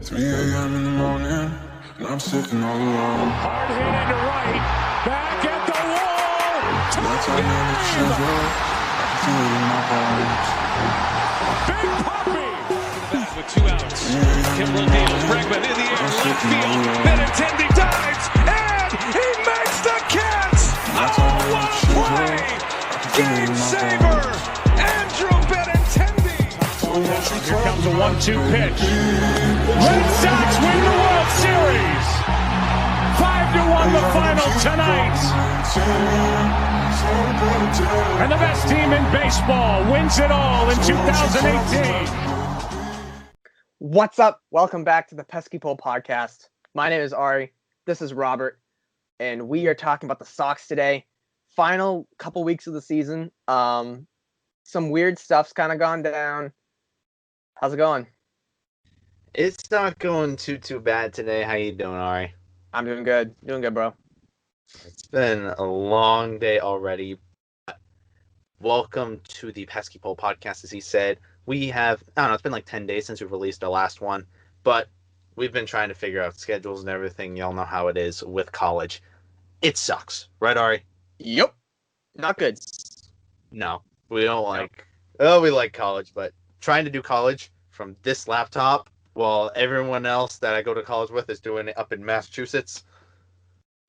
3 a.m. in the morning, and I'm sitting all alone. Hard hit into right, back at the wall. That's how many sugar, I can feel it in my bones. Big Puppy. Back with 2 outs. Kimbrel deals. Bregman in the air, left field. Benintendi dives, and he makes the catch. Oh, what a play! Game saver, Andrew Benintendi. Here comes a 1-2 pitch. Red Sox win the World Series. 5-1 the final tonight. And the best team in baseball wins it all in 2018. What's up? Welcome back to the Pesky podcast. My name is Ari. This is Robert. And we are talking about the Sox today. Final couple weeks of the season. Some weird stuff's kind of gone down. How's it going? It's not going too bad today. How you doing, Ari? I'm doing good. Doing good, bro. It's been a long day already. Welcome to the Pesky Pole podcast, as he said. We have, I don't know, it's been like 10 days since we've released our last one, but we've been trying to figure out schedules and everything. Y'all know how it is with college. It sucks. Right, Ari? Yep. Not good. No, we don't like, we like college, but trying to do college from this laptop while everyone else that I go to college with is doing it up in Massachusetts,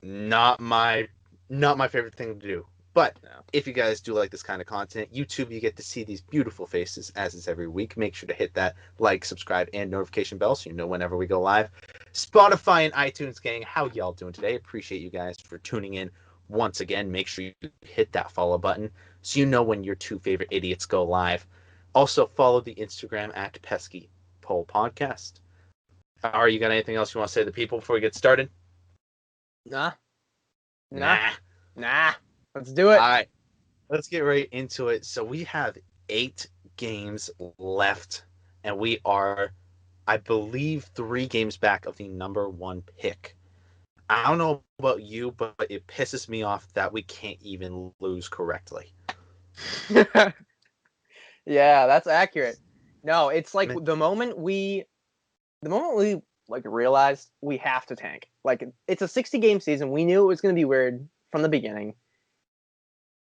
not my favorite thing to do. But if you guys do like this kind of content, YouTube, you get to see these beautiful faces as is every week. Make sure to hit that like, subscribe, and notification bell so you know whenever we go live. Spotify and iTunes gang, how y'all doing today? Appreciate you guys for tuning in once again. Make sure you hit that follow button so you know when your two favorite idiots go live. Also, follow the Instagram at Pesky Pole Podcast. Ari, you got anything else you want to say to the people before we get started? Nah. Let's do it. All right, let's get right into it. So we have 8 games left, and we are, I believe, 3 games back of the number 1 pick. I don't know about you, but it pisses me off that we can't even lose correctly. Yeah, that's accurate. No, it's like the moment we like realized we have to tank. Like, it's a 60-game season. We knew it was going to be weird from the beginning.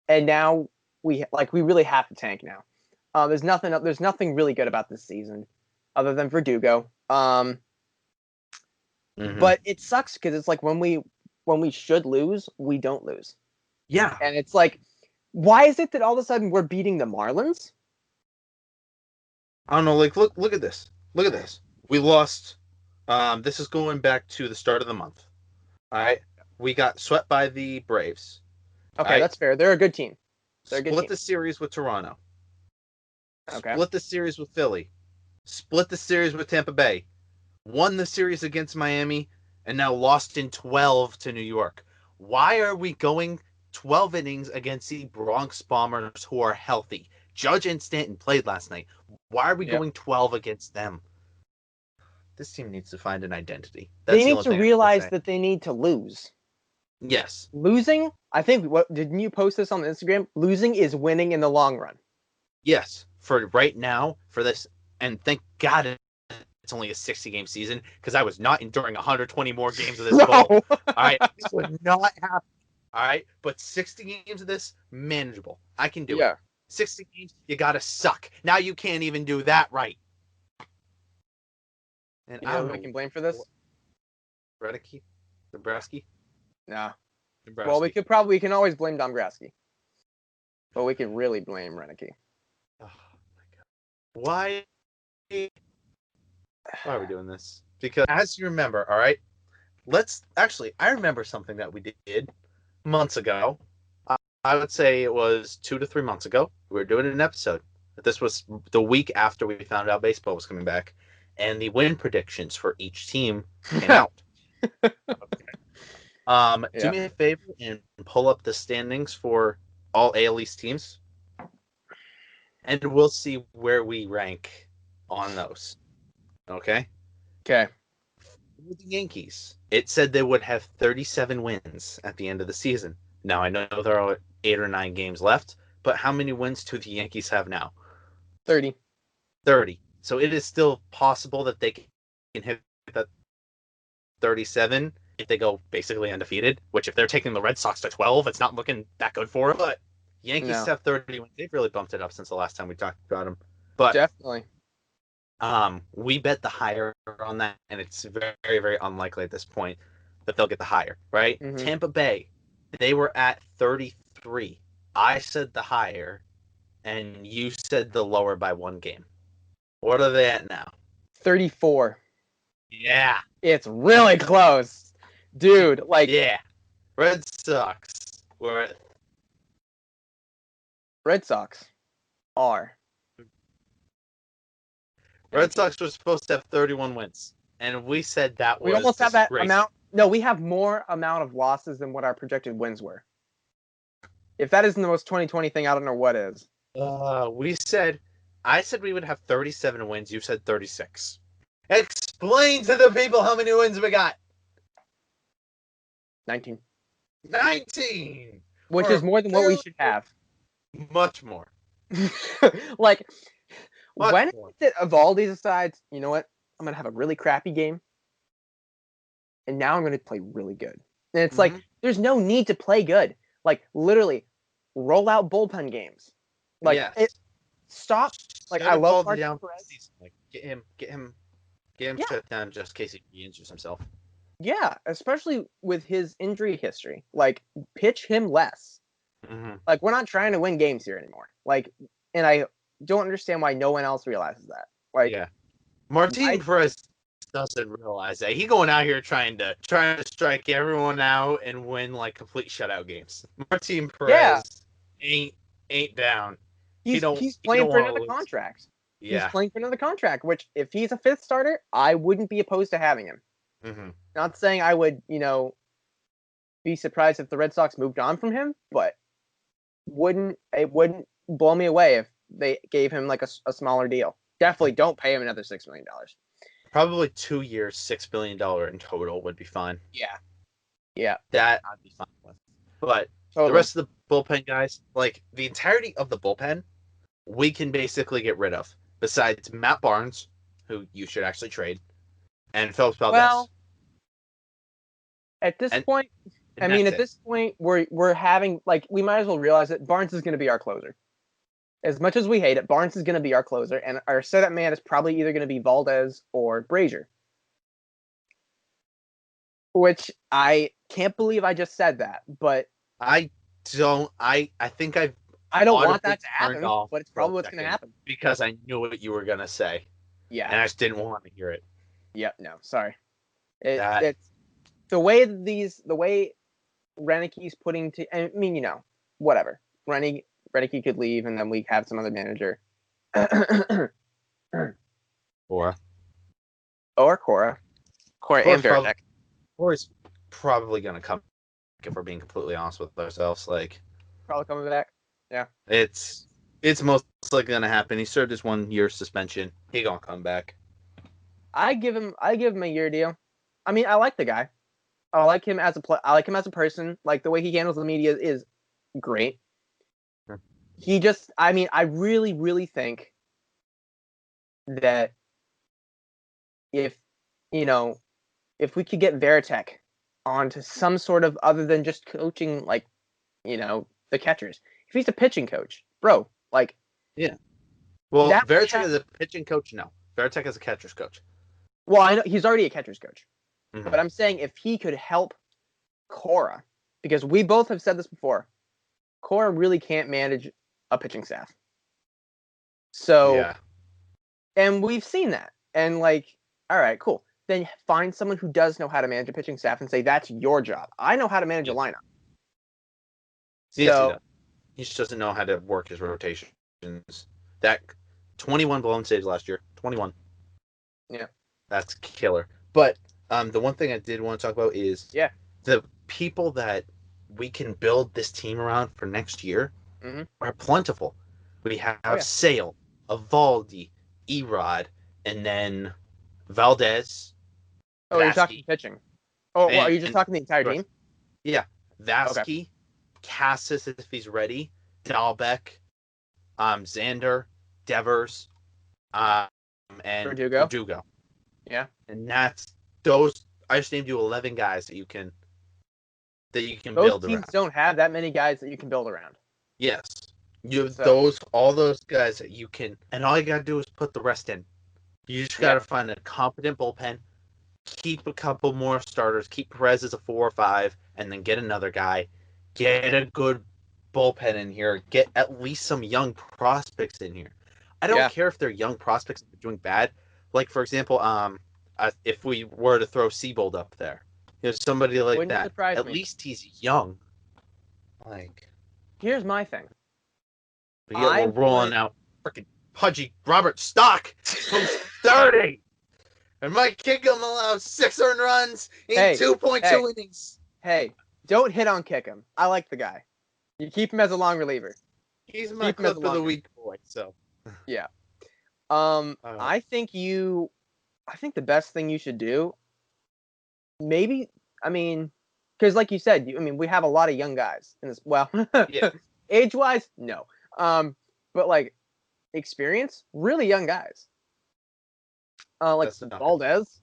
And now we really have to tank now. There's nothing really good about this season other than Verdugo. But it sucks because it's like when we should lose, we don't lose. Yeah. And it's like, why is it that all of a sudden we're beating the Marlins? I don't know, like, look at this. Look at this. We lost, this is going back to the start of the month. All right? We got swept by the Braves. Okay, that's fair. They're a good team. Split the series with Toronto. Okay. Split the series with Philly. Split the series with Tampa Bay. Won the series against Miami, and now lost in 12 to New York. Why are we going 12 innings against the Bronx Bombers who are healthy? Judge and Stanton played last night. Why are we going 12 against them? This team needs to find an identity. They need to realize that they need to lose. Yes. Losing, I think, didn't you post this on Instagram? Losing is winning in the long run. Yes. For right now, for this, and thank God it's only a 60-game season, because I was not enduring 120 more games of this ball. All right? This would not happen. All right? But 60 games of this, manageable. I can do it. 60 games, you gotta suck. Now you can't even do that right. And you know who I can blame for this? Renokie? Nebraska? No. Nebraska. Well, we can always blame Dombrowski. But we can really blame Renokie. Oh my God. Why are we doing this? Because as you remember, all right, I remember something that we did months ago. I would say it was 2 to 3 months ago. We were doing an episode. This was the week after we found out baseball was coming back, and the win predictions for each team came out. Okay. Do me a favor and pull up the standings for all AL East teams, and we'll see where we rank on those. Okay? Okay. For the Yankees, it said they would have 37 wins at the end of the season. Now, I know there are 8 or 9 games left, but how many wins do the Yankees have now? 30. 30. So it is still possible that they can hit that 37 if they go basically undefeated, which if they're taking the Red Sox to 12, it's not looking that good for them. But Yankees have 30 wins. They've really bumped it up since the last time we talked about them. But Definitely. we bet the higher on that, and it's very, very unlikely at this point that they'll get the higher, right? Mhm. Tampa Bay, they were at 33. I said the higher, and you said the lower by 1 game. What are they at now? 34. Yeah. It's really close. Dude, like Yeah. Red Sox were at Red Sox are. Red Sox were supposed to have 31 wins, and we said that was We almost have that disgraceful. amount. No, we have more amount of losses than what our projected wins were. If that isn't the most 2020 thing, I don't know what is. I said we would have 37 wins. You said 36. Explain to the people how many wins we got. 19. 19. Which is more than what we should have. Much more. Like, Much when more. Evaldi decides, you know what, I'm going to have a really crappy game, and now I'm going to play really good. And it's like, there's no need to play good. Like, literally, roll out bullpen games. Like, stop. Like, I love Martin Perez. Like, get him shut down just in case he injures himself. Yeah, especially with his injury history. Like, pitch him less. Mm-hmm. Like, we're not trying to win games here anymore. Like, and I don't understand why no one else realizes that. Like, Martin Perez doesn't realize that. He going out here trying to strike everyone out and win like complete shutout games. Martin Perez ain't down. He's playing for another contract. Yeah. He's playing for another contract, which if he's a 5th starter, I wouldn't be opposed to having him. Mm-hmm. Not saying I would, be surprised if the Red Sox moved on from him, but it wouldn't blow me away if they gave him like a smaller deal. Definitely don't pay him another $6 million. Probably 2 years, $6 million in total would be fine. Yeah. That I'd be fine with. But the rest of the bullpen guys, like the entirety of the bullpen, we can basically get rid of. Besides Matt Barnes, who you should actually trade, and Phillips Valdez. Well, at this point, we're having, like, we might as well realize that Barnes is going to be our closer. As much as we hate it, Barnes is going to be our closer, and our setup man is probably either going to be Valdez or Brazier. Which I can't believe I just said that, but I don't want that to happen, but it's probably what's going to happen. Because I knew what you were going to say. Yeah. And I just didn't want to hear it. Yep, no, sorry. It's the way Renekie's putting whatever. Renokie could leave, and then we have some other manager. Cora and Veritek. Cora's probably going to come, if we're being completely honest with ourselves. Like, probably coming back. Yeah. It's most likely going to happen. He served his 1 year suspension. He going to come back. I give him a year deal. I mean, I like the guy. I like him as a person. Like, the way he handles the media is great. Sure. I really, really think that if we could get Veritek onto some sort of, other than just coaching, like, the catchers. If he's a pitching coach, bro, like. Yeah. Well, Veritek is a pitching coach? No. Veritek is a catcher's coach. Well, I know he's already a catcher's coach. Mm-hmm. But I'm saying if he could help Cora, because we both have said this before, Cora really can't manage a pitching staff. So, and we've seen that. And, like, all right, cool. Then find someone who does know how to manage a pitching staff and say, that's your job. I know how to manage a lineup. So, he just doesn't know how to work his rotations. That 21 blown saves last year. 21. Yeah. That's killer. But the one thing I did want to talk about is the people that we can build this team around for next year are plentiful. We have Sale, Evaldi, Erod, and then Valdez. Oh, Vasky. you're talking pitching. Oh, well, are you just talking the entire team? Yeah. Vasky, Cassis if he's ready, Dahlbeck, Xander, Devers, and Verdugo. Yeah. And that's those. I just named you 11 guys that you can Those build teams around. don't have that many guys that you can build around. Yes, you have So- all those guys that you can, and all you gotta do is put the rest in. You just gotta find a competent bullpen, keep a couple more starters, keep Perez as a 4 or 5, and then get another guy. Get a good bullpen in here. Get at least some young prospects in here. I don't care if they're young prospects that are doing bad. Like for example, if we were to throw Seabold up there, somebody like Wouldn't that. surprise At me. least he's young. Like Here's my thing. we're rolling out freaking pudgy Robert Stock, who's 30, and Mike Kickham allows 6 earned runs in 2.2 innings. Hey, don't hit on Kickham. I like the guy. You keep him as a long reliever. He's my clip of the week boy. So yeah. I think the best thing you should do, maybe, because like you said, we have a lot of young guys in this. Well, age-wise, no. But like experience, really young guys. Like Valdez.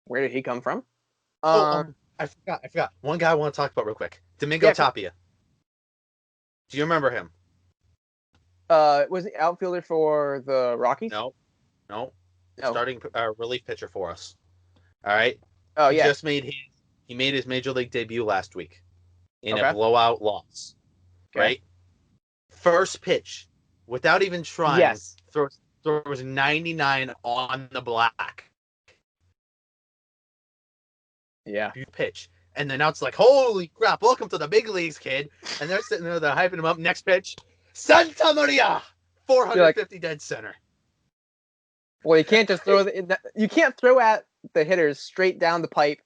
Where did he come from? I forgot. One guy I want to talk about real quick. Domingo Tapia. Do you remember him? Was he outfielder for the Rockies? No. Starting relief pitcher for us. All right. Oh, He just made his major league debut last week in a blowout loss. Okay. Right. First pitch, without even trying, throws 99 on the black. Yeah. Pitch. And then now it's like, holy crap, welcome to the big leagues, kid. And they're sitting there, they're hyping him up. Next pitch, Santa Maria, 450 dead center. Well, you can't just you can't throw at the hitters straight down the pipe.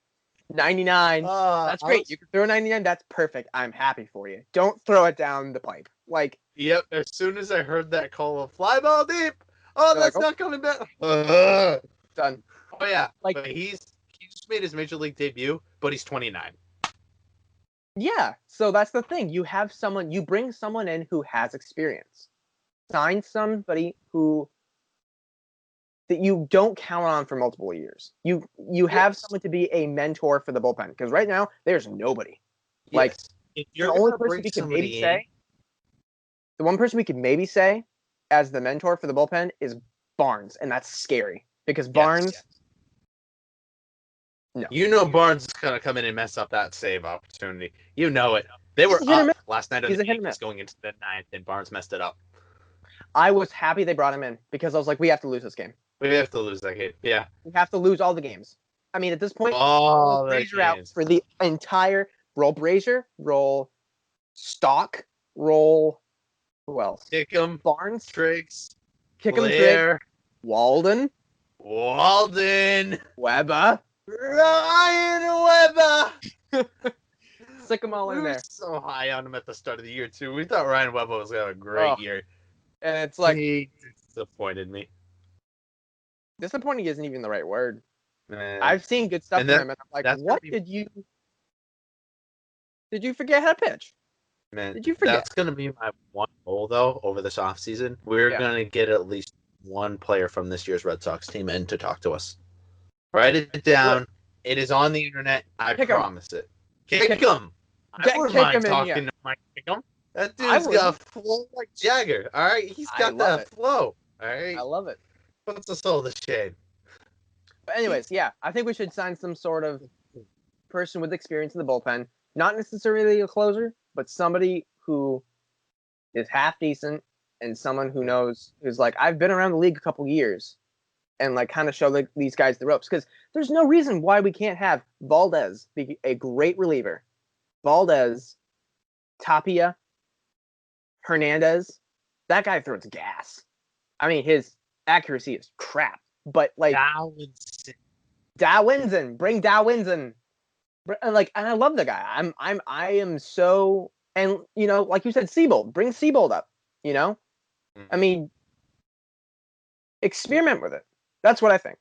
99. That's great. You can throw 99. That's perfect. I'm happy for you. Don't throw it down the pipe. Like. Yep. As soon as I heard that call of fly ball deep. Oh, that's not coming back. Done. Oh yeah. Like but he just made his major league debut, but he's 29. Yeah. So that's the thing. You bring someone in who has experience. Sign somebody that you don't count on for multiple years. You have someone to be a mentor for the bullpen, because right now there's nobody. Yes. Like if you're the only person we could maybe say, the one person we could maybe say as the mentor for the bullpen is Barnes, and that's scary because Barnes. No. You know Barnes is gonna come in and mess up that save opportunity. You know it. They were up last night on the Yankees going into the 9th, and Barnes messed it up. I was happy they brought him in because I was like, we have to lose this game. We have to lose that game. Yeah. We have to lose all the games. I mean, at this point, roll Brazier out for the entire roll. Brazier, roll Stock, roll. Who else? Kickham, Barnes, Triggs, Kickham, Triggs, Walden, Weber, Ryan Weber. Stick them all in there. So high on him at the start of the year too. We thought Ryan Weber was gonna have a great year, and it's like he disappointed me. Disappointing isn't even the right word. Man. I've seen good stuff from him, and I'm like, what did you forget how to pitch? Man, did you forget? That's going to be my one goal, though, over this offseason. We're going to get at least one player from this year's Red Sox team in to talk to us. Write it down. What? It is on the internet. I promise it. Kick him. I wouldn't mind talking to Mike Kickham. That dude's got a flow like Jagger. All right? He's got that flow. All right? I love it. Puts us all to shame. But anyways, yeah, I think we should sign some sort of person with experience in the bullpen. Not necessarily a closer, but somebody who is half decent and someone who knows, who's like, I've been around the league a couple years, and like kind of show these guys the ropes. Because there's no reason why we can't have Valdez be a great reliever. Valdez, Tapia, Hernandez, that guy throws gas. I mean, his accuracy is crap, but like Dawinson, bring Dawinson. Like, and I love the guy. I am so, and you know, like you said, Seabold, bring Seabold up. You know, I mean, experiment with it. That's what I think.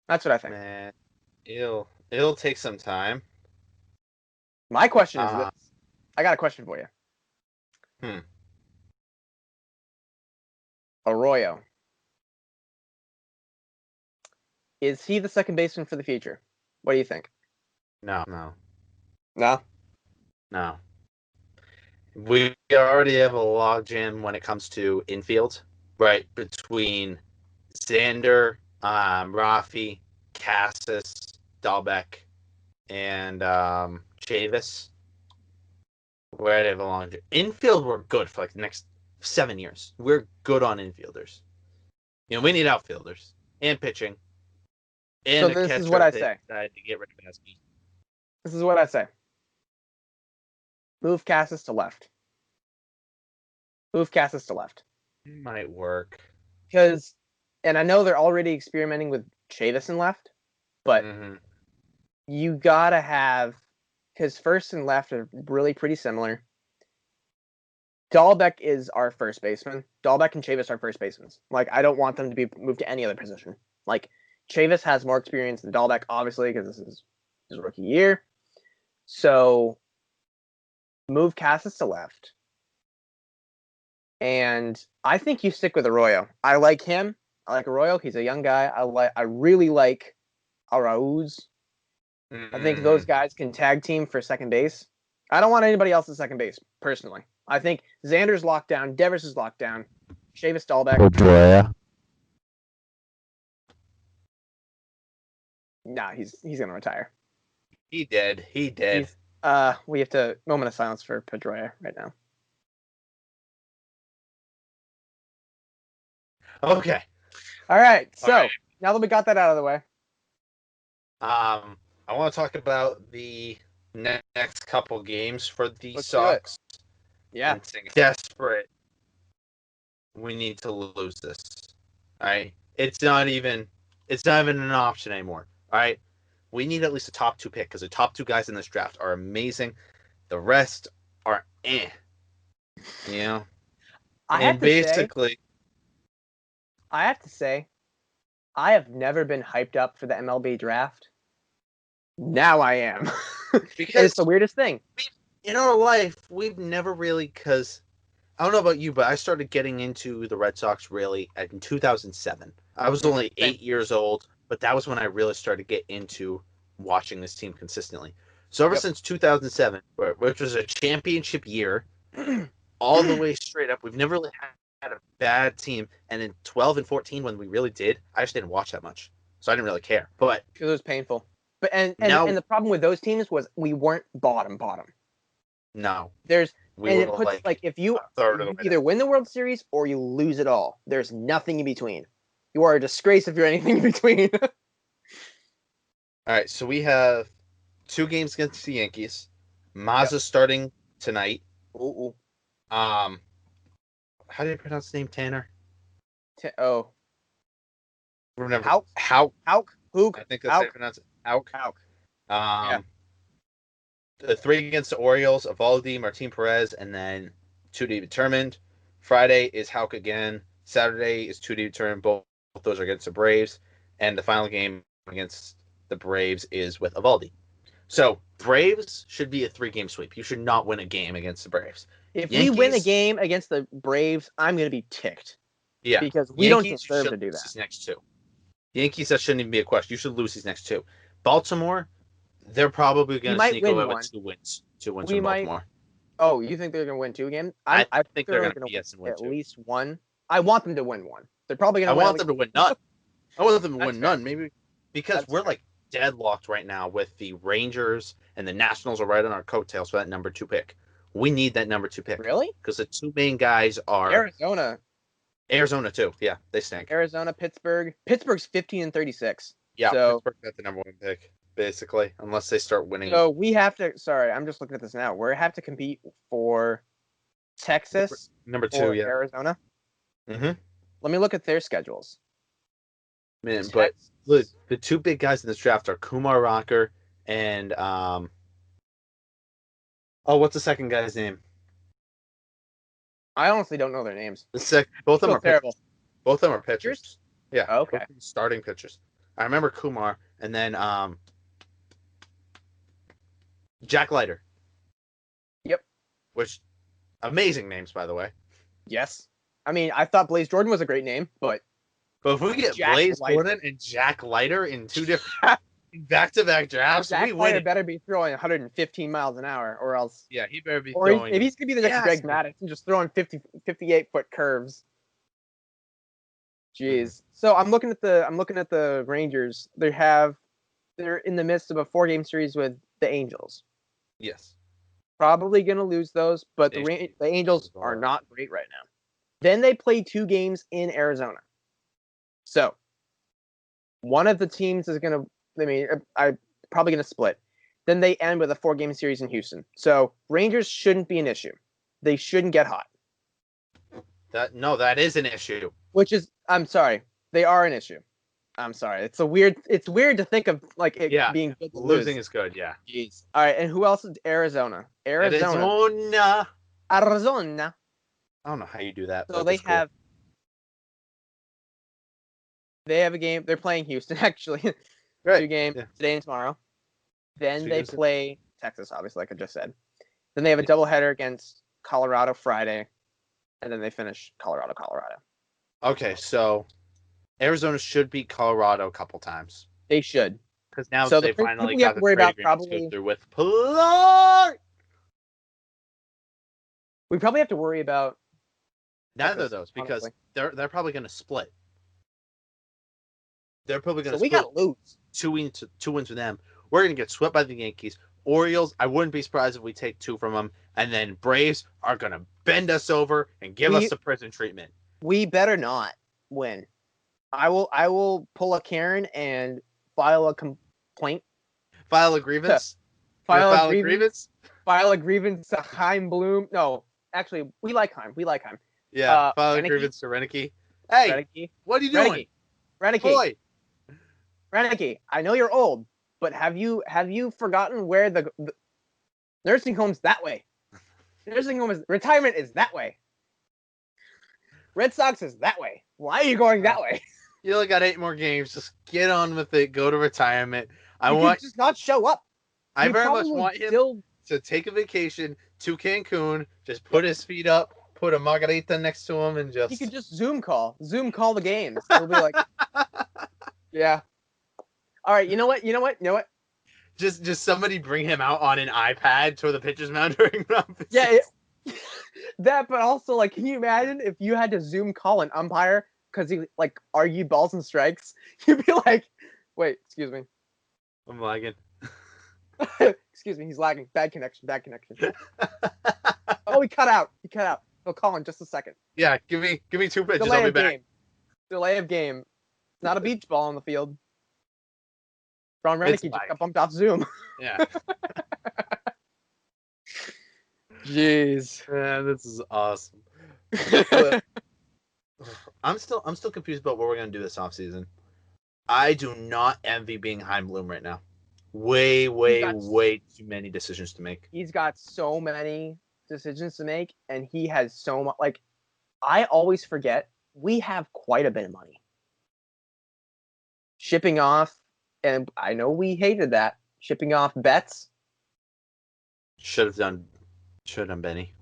Man, it'll take some time. My question is this. I got a question for you. Arroyo. Is he the second baseman for the future? What do you think? No. No. We already have a logjam when it comes to infield, right? Between Xander, Rafi, Cassis, Dahlbeck, and Chavis. We already have a logjam. Infield, we're good for like the next 7 years. We're good on infielders. We need outfielders and pitching. And So a this catcher is what I if they say. decide to get rid of Pesky. This is what I say. Move Cassis to left. Might work. Because, and I know they're already experimenting with Chavis in left, but you gotta have, because first and left are really pretty similar. Dahlbeck is our first baseman. Dahlbeck and Chavis are first basemen. Like, I don't want them to be moved to any other position. Like, Chavis has more experience than Dahlbeck, obviously, because this is his rookie year. So, move Cassis to left. And I think you stick with Arroyo. I like him. I like Arroyo. He's a young guy. I really like Arauz. I think those guys can tag team for second base. I don't want anybody else at second base, personally. I think Xander's locked down. Devers is locked down. Chavis, Dahlbeck. Pedroia. Nah, he's gonna retire. He did. We have to moment of silence for Pedroia right now. Okay. All right. So now that we got that out of the way, I want to talk about the next couple games for the Let's Sox. yeah, And saying desperate. We need to lose this. All right. It's not even an option anymore. All right. We need at least a top 2 pick because the top 2 guys in this draft are amazing. The rest are eh. I have to say, I have never been hyped up for the MLB draft. Now I am. Because it's the weirdest thing. In our life, we've never really, because I don't know about you, but I started getting into the Red Sox really in 2007. I was only 8 years old, but that was when I really started to get into watching this team consistently. So ever since 2007, which was a championship year, all the way straight up, we've never really had a bad team. And in 12 and 14, when we really did, I just didn't watch that much. So I didn't really care. But it was painful. But and the problem with those teams was we weren't bottom. No. It puts like if you either win the World Series or you lose it all. There's nothing in between. You are a disgrace if you're anything in between. All right, so we have 2 games against the Yankees. Mazza starting tonight. Ooh. How do you pronounce the name? Tanner? Remember. Hauk. Hook. I think that's how you pronounce it. Hauk. The 3 against the Orioles, Evaldi, Martin Perez, and then 2 to be determined. Friday is Hauk again. Saturday is 2 to be determined. Both those are against the Braves. And the final game against the Braves is with Evaldi. So, Braves should be a 3-game sweep. You should not win a game against the Braves. If we win a game against the Braves, I'm going to be ticked. Yeah. Because we don't deserve to do that. These next 2. Yankees, that shouldn't even be a question. You should lose these next 2. Baltimore, they're probably going to sneak away with 2 wins. 2 wins from Baltimore. Oh, you think they're going to win 2 games? I think they're going to win at least 1. I want them to win 1. They're probably going to win. I want them to win none. I want them to win none, maybe because we're like deadlocked right now with the Rangers and the Nationals are right on our coattails for that number 2 pick. We need that number 2 pick. Really? Because the 2 main guys are Arizona too. Yeah, they stink. Arizona, Pittsburgh. Pittsburgh's 15-36. Yeah, so, Pittsburgh got the number 1 pick, basically, unless they start winning. So we have to. Sorry, I'm just looking at this now. We have to compete for Texas, number 2, yeah, Arizona. Mm-hmm. Let me look at their schedules. Man, but look, the 2 big guys in this draft are Kumar Rocker and what's the second guy's name? I honestly don't know their names. Both of them are terrible. Pitchers. Both of them are pitchers. Yeah. Okay. Starting pitchers. I remember Kumar and then Jack Leiter. Yep. Which amazing names, by the way. Yes. I mean, I thought Blaze Jordan was a great name, but But if we get Jack Blaze Leiter. Gordon and Jack Leiter in 2 different back-to-back drafts, Jack we win Leiter it. better be throwing 115 miles an hour, or else. Yeah, he better be Or throwing. if he's gonna be the next Yes. Greg Maddux and just throwing 58-foot curves. Jeez. So I'm looking at the Rangers. They're in the midst of a 4-game series with the Angels. Yes. Probably gonna lose those, but the Angels are not great right now. Then they play 2 games in Arizona. So one of the teams is gonna. I'm probably gonna split. Then they end with a 4-game series in Houston. So Rangers shouldn't be an issue. They shouldn't get hot. That is an issue. Which is, I'm sorry, they are an issue. I'm sorry. It's weird to think of like it being good to losing lose. is good. Yeah. Jeez. All right, and who else is Arizona? Arizona. Arizona. I don't know how you do that. So but it's cool. they have a game. They're playing Houston actually. Right. 2 games today and tomorrow. Then So they play Texas, obviously, like I just said. Then they have a doubleheader against Colorado Friday, and then they finish Colorado. Okay, so Arizona should beat Colorado a couple times. They should. Because now So they the finally people we got have to the worry trade about agreements probably- go through with Pilar. We probably have to worry about Neither of those because honestly. they're probably going to split. They're probably going to So we split gotta lose. 2 wins for them. We're going to get swept by the Yankees. Orioles, I wouldn't be surprised if we take 2 from them. And then Braves are going to bend us over and give us the prison treatment. We better not win. I will pull a Karen and file a complaint. File a grievance. File a a grievance. File a grievance to Chaim Bloom. No, actually, we like Chaim. Yeah, file a Renokie? grievance to Renokie. Hey, Renokie. what are you doing? Renokie. Boy, Renokie, I know you're old, but have you forgotten where the nursing home's that way? Retirement is that way. Red Sox is that way. Why are you going that way? you only got 8 more games. Just get on with it. Go to retirement. You could just not show up. I He very much probably would want him still- to take a vacation to Cancun, just put his feet up, put a margarita next to him, and just. He could just Zoom call the games. It'll be like, yeah. All right, you know what? Just somebody bring him out on an iPad to the pitcher's mound during round. Yeah, that. But also, like, can you imagine if you had to Zoom call an umpire because he like argued balls and strikes? You'd be like, wait, excuse me. I'm lagging. Excuse me, he's lagging. Bad connection. Oh, he cut out. He'll call in just a second. Yeah, give me 2 pitches. Delay I'll be of back. game. Delay of game. It's not a beach ball on the field. Ron It's Renokie just live. got bumped off Zoom. Yeah. Jeez. Man, this is awesome. I'm still confused about what we're gonna do this offseason. I do not envy being Chaim Bloom right now. Way too many decisions to make. He's got so many decisions to make, and he has so much. Like, I always forget we have quite a bit of money. Shipping off, and I know we hated that. Shipping off Betts. Should have done Benny.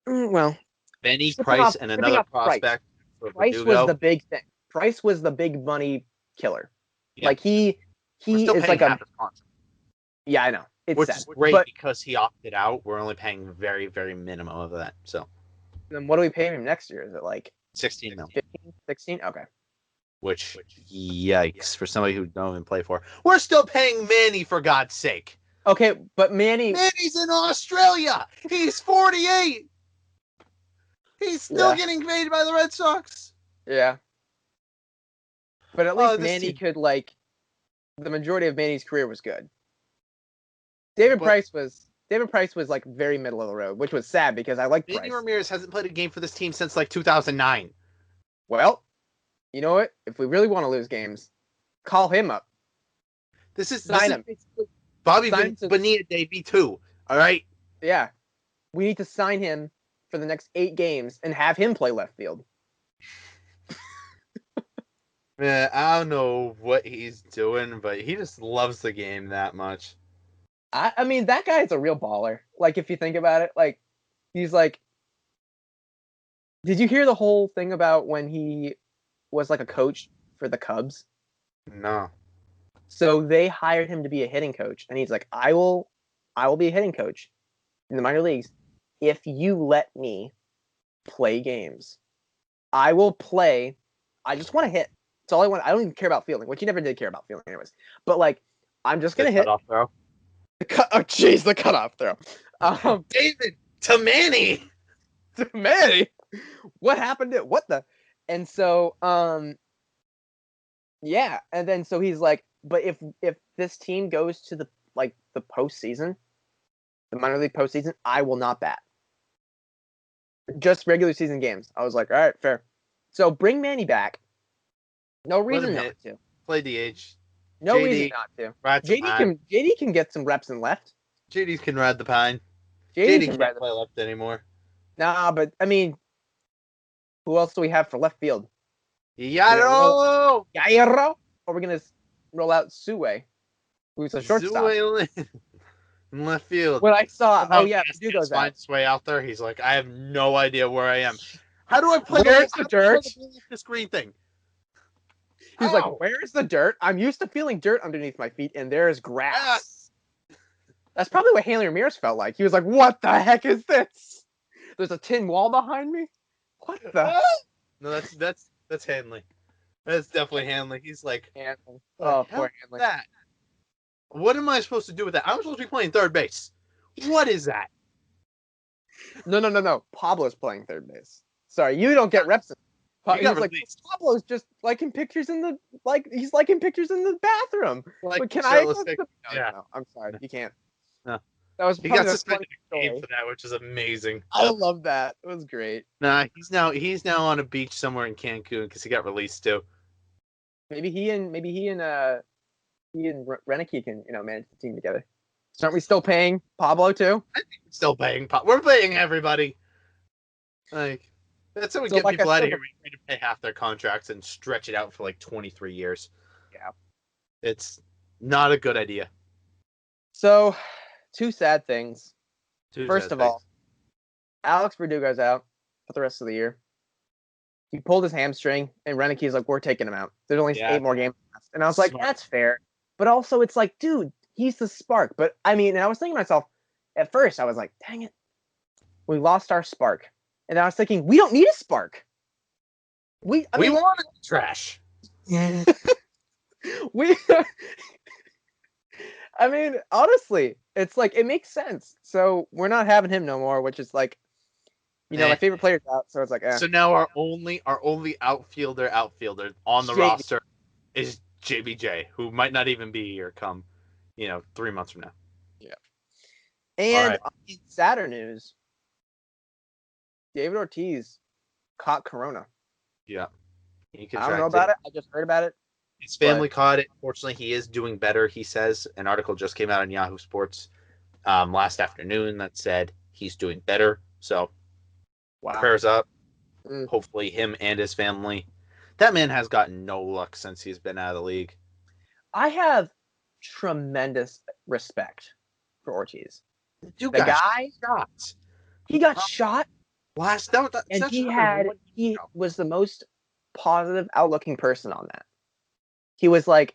Well, Benny, shipping Price, off- and shipping another off Price. prospect. for Price Verdugo. was the big thing. Price was the big money killer. Yeah. Like he We're still is paying like a half his contract, yeah, I know. It's which sad. is great But because he opted out. We're only paying very, very minimum of that. So then what do we pay him next year? Is it like 16 mil. 15, 16? Okay. Which yikes for somebody who don't even play for. We're still paying Manny for God's sake. Okay, but Manny Manny's in Australia. He's 48. He's still Yeah. getting paid by the Red Sox. yeah. But at Oh, least this Manny team- could like the majority of Manny's career was good. David But- Price was like very middle of the road, which was sad because I like Manny Price. Ramirez hasn't played a game for this team since like 2009. Well, you know what? If we really want to lose games, call him up. This is Sign him. basically Bobby Sign him to- Bonilla Day V2. All right. Yeah. We need to sign him for the next 8 games and have him play left field. Man, I don't know what he's doing, but he just loves the game that much. I mean, that guy is a real baller. Like, if you think about it, like, he's like, did you hear the whole thing about when he was like a coach for the Cubs. No. So they hired him to be a hitting coach, and he's like, I will be a hitting coach in the minor leagues if you let me play games. I will play. I just want to hit. That's all I want. I don't even care about fielding, which you never did care about fielding, anyways. But like, I'm just gonna hit. Off throw. Oh, jeez, the cutoff throw. David to Manny. Manny, what happened to what the? And so, yeah, and then so he's like, but if this team goes to the postseason, the minor league postseason, I will not bat. Just regular season games. I was like, all right, fair. So bring Manny back. No reason not to. Play DH. No JD, reason not to. JD can get some reps in left. JD can ride the pine. JD can't play left anymore. Nah, but I mean, who else do we have for left field? Yairo! Or we're gonna roll out Sue, who's a shortstop. In left field. When I saw, Verdugo's out. Finds his way out there. He's like, I have no idea where I am. How do I play the dirt? The screen thing. He's like, where's the dirt? I'm used to feeling dirt underneath my feet, and there's grass. Yes. That's probably what Hanley Ramirez felt like. He was like, what the heck is this? There's a tin wall behind me? What the? No, that's Hanley. That's definitely Hanley. He's like, Hanley. Oh, poor Hanley. That. What am I supposed to do with that? I'm supposed to be playing third base. What is that? No. Pablo's playing third base. Sorry, you don't get reps. He's like, Pablo's just liking pictures in the he's liking pictures in the bathroom. Like, can I? No, I'm sorry, you can't. No. That was he got suspended game for that, which is amazing. I love that. It was great. Nah, he's now on a beach somewhere in Cancun because he got released too. Maybe he and Renokie can manage the team together. So aren't we still paying Pablo too? I think we're still paying We're paying everybody. Like that's how we get people out of here. We need to pay half their contracts and stretch it out for like 23 years. Yeah, it's not a good idea. So, two sad things. First of all, Alex Verdugo's out for the rest of the year. He pulled his hamstring, and Renokie's like, we're taking him out. There's only 8 more games left. And I was like, that's fair. But also, it's like, dude, he's the spark. But, I mean, and I was thinking to myself, at first, I was like, dang it. We lost our spark. And I was thinking, we don't need a spark. We wanted trash. I mean, honestly, it's like, it makes sense. So we're not having him no more, which is like, my favorite player's out. So it's like, So now our only outfielder on the roster is JBJ, who might not even be here come, 3 months from now. Yeah. And in sadder news, David Ortiz caught Corona. Yeah. I don't know about it. I just heard about it. His family caught it. Fortunately, he is doing better, he says. An article just came out on Yahoo Sports last afternoon that said he's doing better. So, prayers up. Hopefully, him and his family. That man has gotten no luck since he's been out of the league. I have tremendous respect for Ortiz. He got shot. He was the most positive, outlooking person on that. He was like,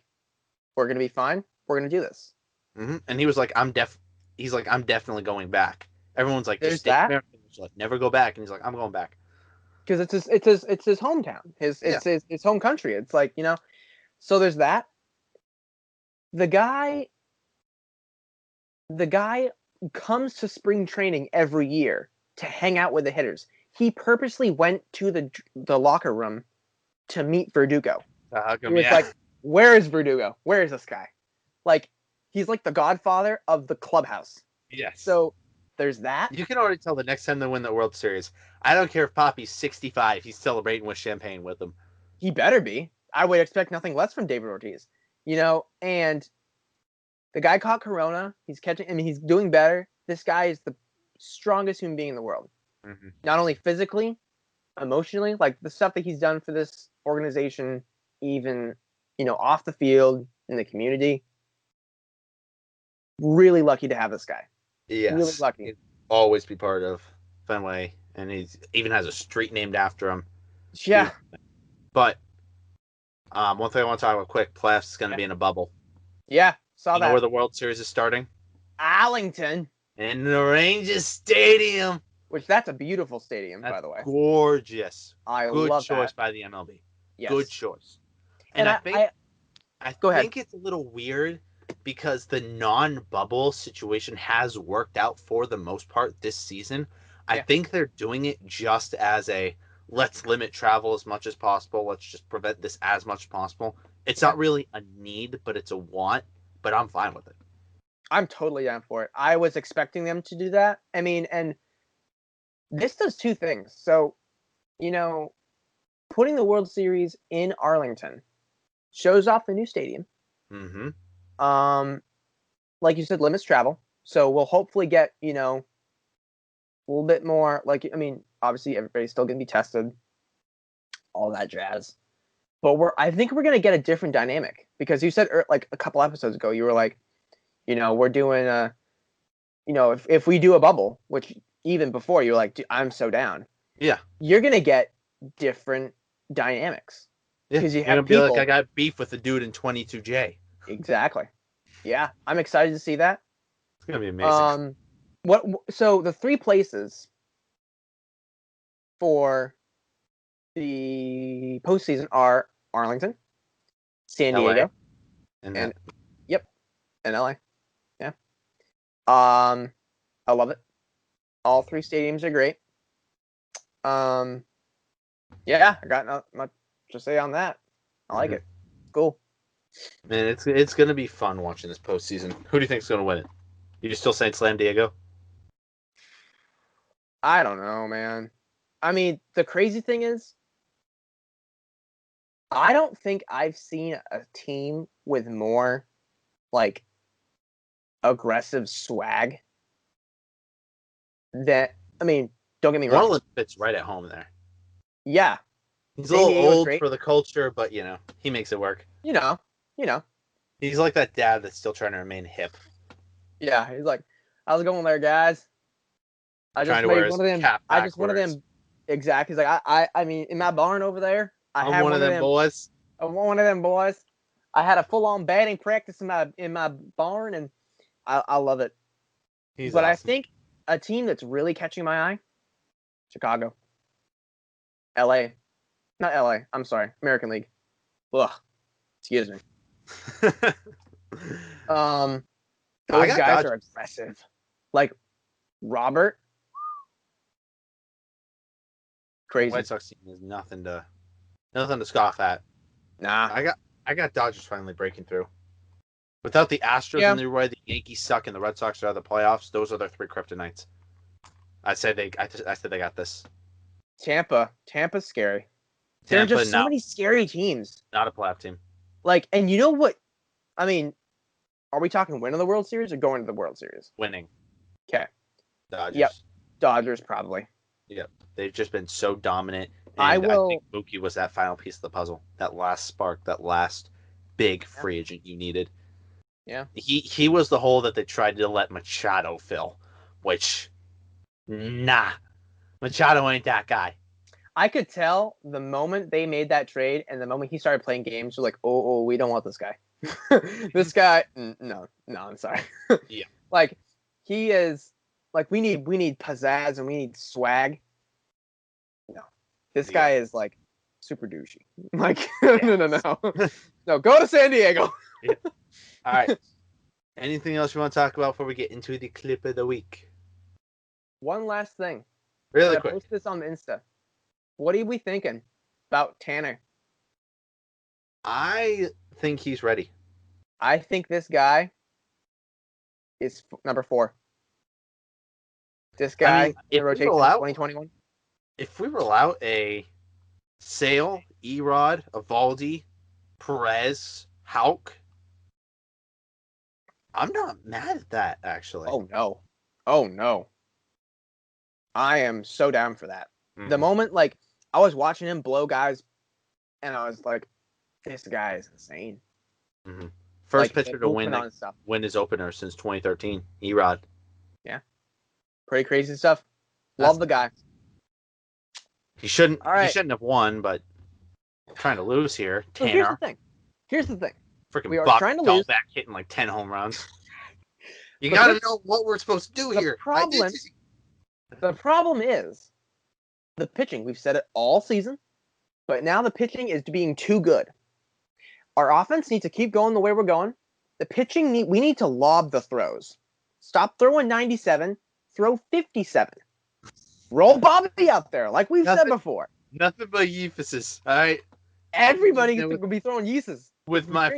"We're gonna be fine. We're gonna do this." Mm-hmm. And he was like, He's like, "I'm definitely going back." Everyone's like, "There's that." Like, never go back, and he's like, "I'm going back." Because it's his hometown, his home country. It's like So there's that. The guy comes to spring training every year to hang out with the hitters. He purposely went to the locker room to meet Verdugo. He was like, where is Verdugo? Where is this guy? Like, he's like the godfather of the clubhouse. Yes. So there's that. You can already tell the next time they win the World Series, I don't care if Poppy's 65, he's celebrating with champagne with them. He better be. I would expect nothing less from David Ortiz. And the guy caught Corona. He's he's doing better. This guy is the strongest human being in the world. Mm-hmm. Not only physically, emotionally, like the stuff that he's done for this organization, even, off the field, in the community. Really lucky to have this guy. Yes. Really lucky. He'd always be part of Fenway, and he even has a street named after him. Yeah. But One thing I want to talk about quick: playoffs is going to be in a bubble. Yeah, saw You know that. where the World Series is starting? Arlington, In the Rangers Stadium. which that's a beautiful stadium, That's by the way. gorgeous. I Good love choice that. by the MLB. Yes. Good choice. And I think go ahead. it's a little weird because the non-bubble situation has worked out for the most part this season. I Yeah. think they're doing it just as a let's limit travel as much as possible. Let's just prevent this as much as possible. It's not really a need, but it's a want. But I'm fine with it. I'm totally down for it. I was expecting them to do that. I mean, and this does two things. So, putting the World Series in Arlington shows off the new stadium. Mm-hmm. Like you said, limits travel. So we'll hopefully get, a little bit more, obviously everybody's still going to be tested, all that jazz. But I think we're going to get a different dynamic because you said like a couple episodes ago, you were like, we're doing if we do a bubble, which even before you're like, I'm so down. Yeah. You're going to get different dynamics. Yeah. Because you You're have gonna be people. like, I got beef with the dude in 22J. Exactly. Yeah. I'm excited to see that. It's gonna be amazing. So the three places for the postseason are Arlington, San LA, Diego, and and LA. Yeah. I love it. All three stadiums are great. Yeah, I got not much to say on that. I like it. Cool. Man, it's gonna be fun watching this postseason. Who do you think's gonna win it? You still saying San Diego? I don't know, man. I mean, the crazy thing is, I don't think I've seen a team with more, like, aggressive swag. Don't get me wrong. Marlon fits right at home there. Yeah. He's San a little Diego's old great. for the culture, but he makes it work. You know. He's like that dad that's still trying to remain hip. Yeah, he's like, how's it going there, guys? I Trying just to made wear one of his them. cap I just one of backwards. them. Exactly. He's like, I mean, in my barn over there, I I'm had one of them boys. one of them boys. I had a full on batting practice in my barn, and I love it. He's But awesome. I think a team that's really catching my eye, Chicago, L.A. Not L.A. I'm sorry, American League. Ugh, excuse me. Those guys Dodgers. are aggressive. Like Robert, crazy. White Sox team is nothing to scoff at. Nah, I got Dodgers finally breaking through. Without the Astros in the way the Yankees suck and the Red Sox are out of the playoffs, those are their three kryptonites. I said they got this. Tampa's scary. There are just so many scary teams. Not a playoff team. Like, and you know what? I mean, are we talking winning the World Series or going to the World Series? Winning. Okay. Dodgers. Yep. Dodgers probably. Yep. They've just been so dominant. And I think Mookie was that final piece of the puzzle. That last spark, that last big free agent you needed. Yeah. He was the hole that they tried to let Machado fill, which Machado ain't that guy. I could tell the moment they made that trade and the moment he started playing games, you're like, oh, we don't want this guy. This guy, no, I'm sorry. Yeah. Like, he is, like, we need pizzazz and we need swag. No. This guy is, like, super douchey. Like, no. No, go to San Diego. Yeah. All right. Anything else you want to talk about before we get into the clip of the week? One last thing. Really I quick. post this on Insta. What are we thinking about Tanner? I think he's ready. I think this guy is number 4. This guy in rotation 2021. If we roll out a Sale, Erod, Evaldi, Perez, Houck, I'm not mad at that, actually. Oh no. I am so down for that. Mm-hmm. The moment, like, I was watching him blow guys, and I was like, this guy is insane. Mm-hmm. First pitcher to win his opener since 2013, Erod. Yeah. Pretty crazy stuff. Love the guy. He shouldn't have won, but trying to lose here. So here's the Tanner, thing. Here's the thing. freaking We are Buck trying to lose. Dahlbeck hitting like 10 home runs. You But got to this- know what we're supposed to do the here. The problem is the pitching. We've said it all season, but now the pitching is being too good. Our offense needs to keep going the way we're going. The pitching we need to lob the throws. Stop throwing 97, throw 57. Roll Bobby out there, like we've said before. Nothing but emphasis, all right? Everybody with- will be throwing Yeezus. With my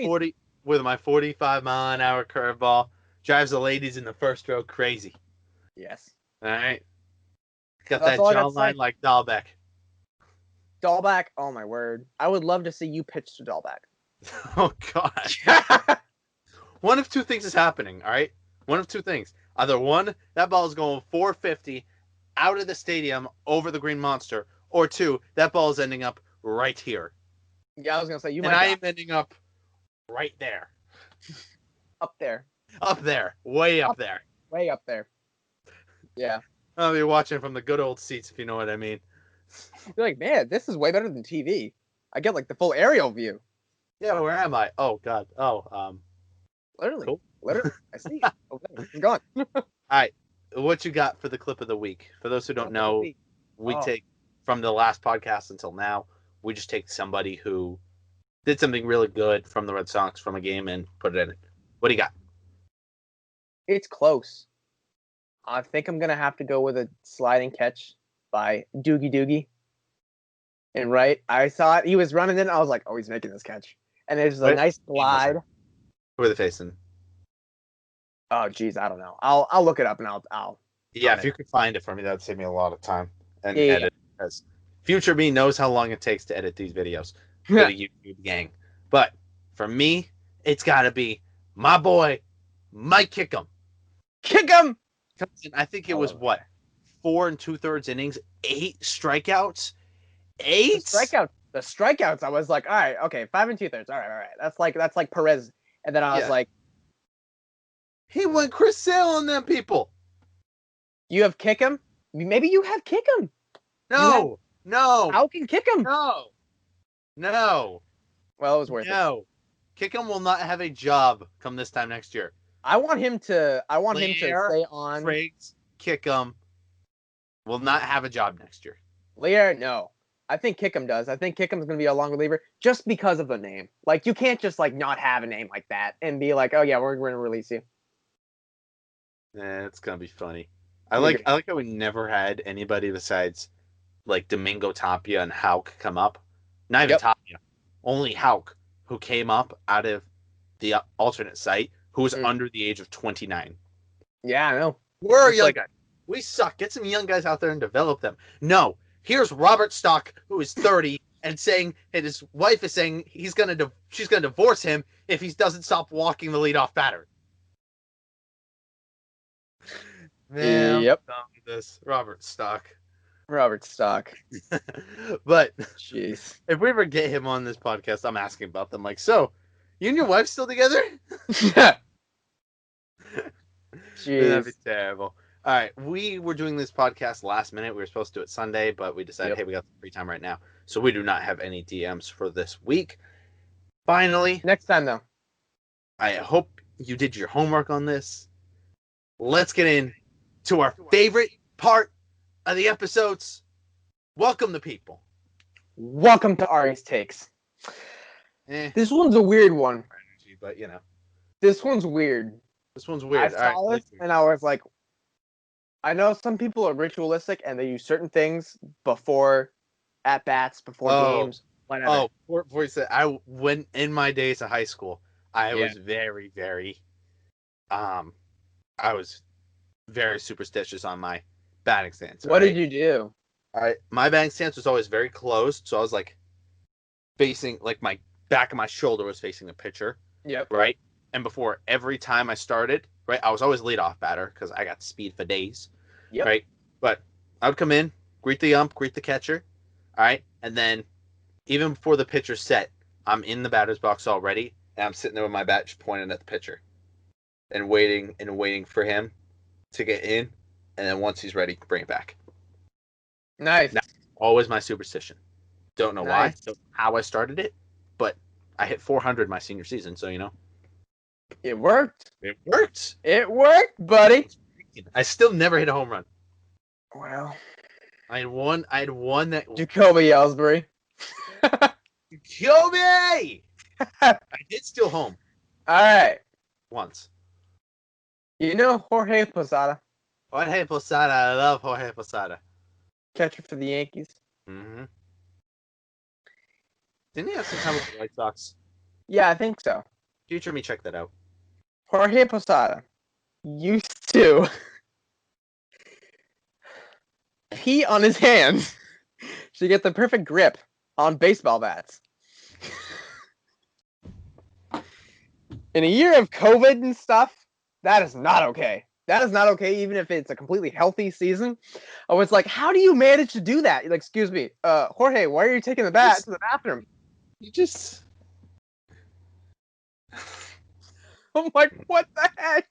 45-mile-an-hour curveball, drives the ladies in the first row crazy. Yes. All right? Got That's that all I got to jawline say. like Dahlbeck. Dahlbeck, oh my word. I would love to see you pitch to Dahlbeck. Oh, God. One of two things is happening, all right? One of two things. Either one, that ball is going 450 out of the stadium over the Green Monster, or two, that ball is ending up right here. Yeah, I was going to say, you And might I am ending up right there. up there. Up there. Way up there. Way up there. Yeah. Oh, you're watching from the good old seats, if you know what I mean. You're like, man, this is way better than TV. I get like the full aerial view. Yeah, where am I? Oh, God. Oh, Literally. Cool. Literally. I see it. Oh, it's gone. all right. What you got for the clip of the week? For those who don't know, we Oh. take from the last podcast until now, we just take somebody who did something really good from the Red Sox from a game and put it in it. What do you got? It's close. I think I'm going to have to go with a sliding catch by Doogie. And right, I saw it. He was running in. I was like, oh, he's making this catch. And there's a What? nice glide. Who are they facing? Oh, geez, I don't know. I'll look it up and I'll. Yeah, On if it. you could find it for me, that would save me a lot of time and Yeah, yeah, edit. Because future me knows how long it takes to edit these videos for the YouTube gang. But for me, it's got to be my boy, Mike Kickham. Kick him! I think it I was love what, 4 2/3 innings, 8 strikeouts, The 8 strikeouts. I was like, all right, okay, 5 2/3. All right. That's like Perez. And then I was Yeah. like, He went Chris Sale on them people. you have kick him? Maybe you have kick him. No, How can kick him? no. Well, it was worth it. No. Kickham will not have a job come this time next year. I want him to Lear, stay on. Triggs, Kickham will not have a job next year. Lear, no. I think Kickham does. I think Kickham's going to be a long reliever just because of the name. Like, you can't just, like, not have a name like that and be like, oh, yeah, we're going to release you. It's going to be funny. I like how we never had anybody besides, like, Domingo Tapia and Houck come up. Not even Yep. Tapia. Only Houck, who came up out of the alternate site, who was under the age of 29. Yeah, I know. We're a It's young like- guy. We suck. Get some young guys out there and develop them. No. Here's Robert Stock, who is 30, and his wife is saying she's gonna divorce him if he doesn't stop walking the leadoff batter. Man, Yep. I'm done with this Robert Stock. Robert Stock. But Jeez. if we ever get him on this podcast, I'm asking about them. Like, so, you and your wife still together? That'd be Jeez. terrible. All right, we were doing this podcast last minute. We were supposed to do it Sunday, but we decided, hey, we got some free time right now. So we do not have any DMs for this week. Finally, Next time, though. I hope you did your homework on this. Let's get in to our favorite part of the episodes. Welcome the people. Welcome to Ari's Takes. This one's a weird one. But, you know, This one's weird. this one's weird. I saw All right, this and I was like, I know some people are ritualistic and they use certain things before at bats, before games, whatever. Oh, before you said, when in my days of high school, I was very, very, I was very superstitious on my batting stance. What did you do? My batting stance was always very closed, so I was like facing, like my back of my shoulder was facing the pitcher, Yep. right? And before every time I started, right, I was always leadoff batter because I got speed for days, Yep. right? But I would come in, greet the ump, greet the catcher, all right, and then even before the pitcher's set, I'm in the batter's box already, and I'm sitting there with my bat just pointing at the pitcher and waiting for him to get in, and then once he's ready, bring it back. Nice. Now, always my superstition. Don't know Nice. why, don't know how I started it, but I hit 400 my senior season, so It worked. it worked. It worked, buddy. I still never hit a home run. Well, I had one that Jacoby Ellsbury. Kobe. I did steal home All right. once. You know Jorge Posada, Jorge Posada, I love Jorge Posada. catcher for the Yankees. Mm-hmm. Didn't he have some time with the White Sox? Yeah, I think so. Future me, check that out. Jorge Posada used to pee on his hands to get the perfect grip on baseball bats. In a year of COVID and stuff, that is not okay. That is not okay, even if it's a completely healthy season. I was like, how do you manage to do that? You're like, excuse me, Jorge, why are you taking the bat to the bathroom? You just I'm like, what the heck?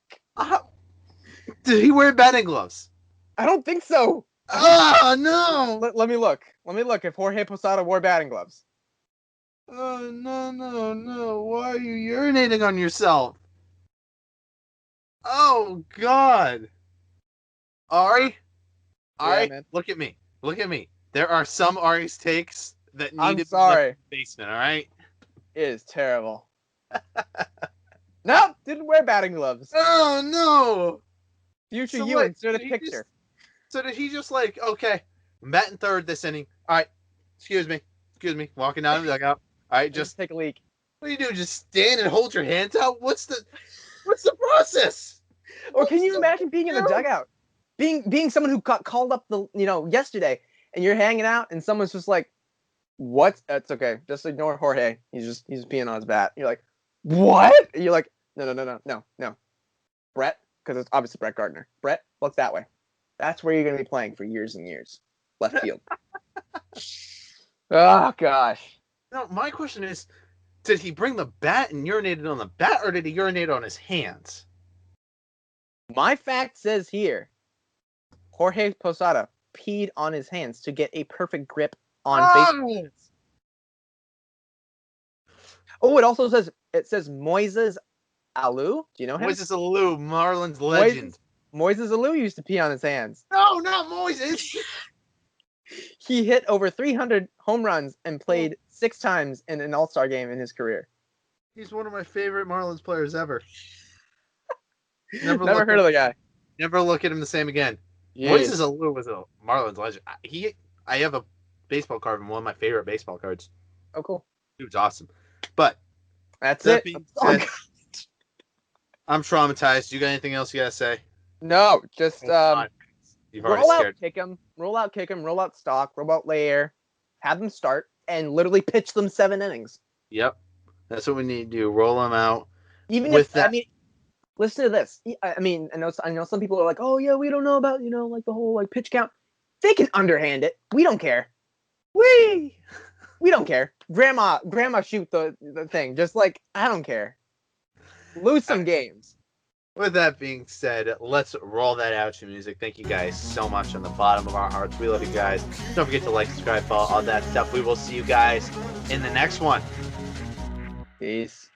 did he wear batting gloves? I don't think so. Oh no! Let me look. Let me look if Jorge Posada wore batting gloves. Oh no! Why are you urinating on yourself? Oh God! Ari, Yeah, man. look at me. Look at me. There are some Ari's takes that need I'm to sorry. be left in the basement. All right. It is terrible. No, didn't wear batting gloves. Oh no! Future So you what, insert a did he picture. So did he just like, okay, I'm batting third this inning. All right, excuse me, walking down the dugout. All right, Just just take a leak. what do you do? Just stand and hold your hands out? What's the process? Or can What's you the- imagine being in the dugout? Being someone who got called up yesterday and you're hanging out and someone's just like, what? That's okay. Just ignore Jorge. He's peeing on his bat. You're like, what? And you're like, no. Brett, because it's obviously Brett Gardner. Brett, look that way. That's where you're going to be playing for years and years. Left field. Oh, gosh. No, my question is, did he bring the bat and urinated on the bat, or did he urinate on his hands? My fact says here, Jorge Posada peed on his hands to get a perfect grip on baseball. Oh, it also says Moises Alou. Do you know him? Moises Alou, Marlins legend. Moises Alou used to pee on his hands. No, not Moises. He hit over 300 home runs and played 6 times in an All-Star game in his career. He's one of my favorite Marlins players ever. Never heard of the guy. Never look at him the same again. Jeez. Moises Alou was a Marlins legend. I have a baseball card from one of my favorite baseball cards. Oh, cool. Dude's awesome. But That's that it. being Oh, said, I'm traumatized. You got anything else you gotta say? no, just You've already roll out, scared. kick him, roll out stock, roll out layer, have them start, and literally pitch them 7 innings. Yep, that's what we need to do. Roll them out. Even With if that- I mean, listen to this. I mean, I know some people are like, oh yeah, we don't know about like the whole like pitch count. They can underhand it. We don't care. We don't care. Grandma shoot the thing. Just like I don't care. Lose some games. With that being said, let's roll that out to music. Thank you guys so much on the bottom of our hearts. We love you guys. Don't forget to like, subscribe, follow, all that stuff. We will see you guys in the next one. Peace.